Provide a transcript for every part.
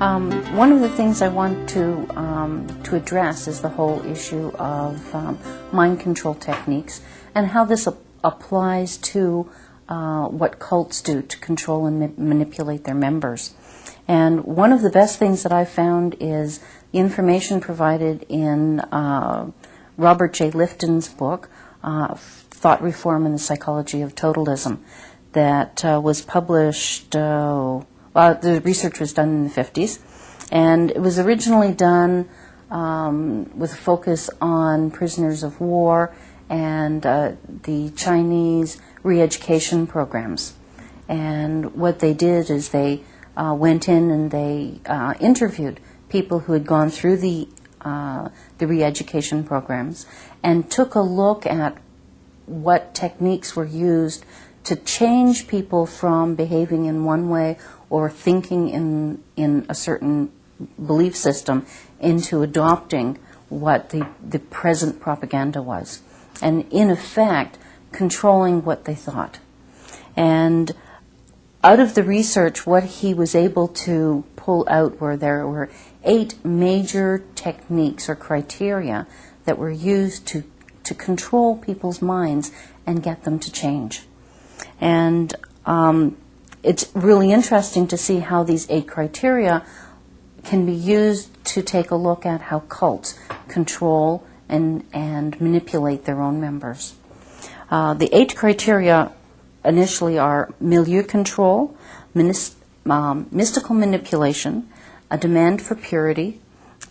One of the things I want to address is the whole issue of mind control techniques and how this applies to what cults do to control and manipulate their members. And one of the best things that I've found is the information provided in Robert J. Lifton's book, Thought Reform and the Psychology of Totalism, that was published, the research was done in the 50s, and it was originally done with a focus on prisoners of war and the Chinese re-education programs. And what they did is they went in and they interviewed people who had gone through the re-education programs and took a look at what techniques were used to change people from behaving in one way or thinking in a certain belief system into adopting what the present propaganda was, and in effect controlling what they thought. And out of the research, what he was able to pull out were there were 8 major techniques or criteria that were used to control people's minds and get them to change. And it's really interesting to see how these 8 criteria can be used to take a look at how cults control and manipulate their own members. The 8 criteria initially are milieu control, mystical manipulation, a demand for purity,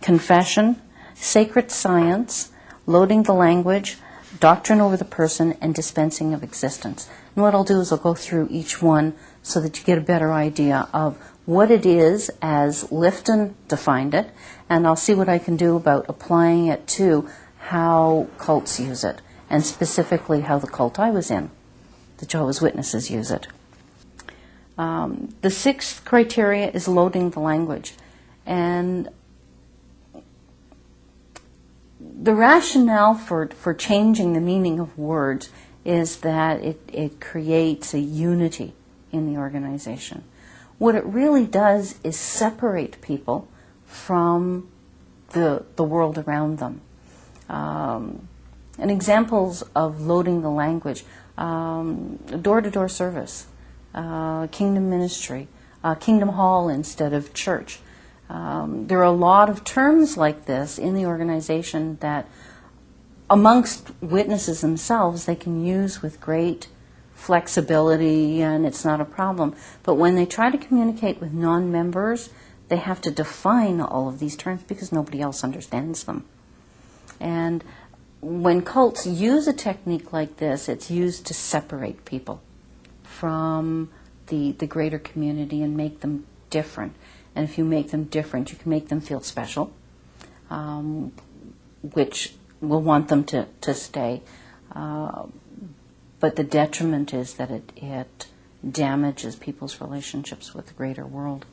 confession, sacred science, loading the language, doctrine over the person, and dispensing of existence. And what I'll do is I'll go through each one so that you get a better idea of what it is as Lifton defined it, and I'll see what I can do about applying it to how cults use it, and specifically how the cult I was in, the Jehovah's Witnesses, use it. The 6th criteria is loading the language. And the rationale for changing the meaning of words is that it creates a unity in the organization. What it really does is separate people from the world around them. And examples of loading the language, door-to-door service, kingdom ministry, kingdom hall instead of church. There are a lot of terms like this in the organization that amongst witnesses themselves they can use with great flexibility and it's not a problem. But when they try to communicate with non-members, they have to define all of these terms because nobody else understands them. And when cults use a technique like this, it's used to separate people from the greater community and make them different. And if you make them different, you can make them feel special, which will want them to stay. But the detriment is that it damages people's relationships with the greater world.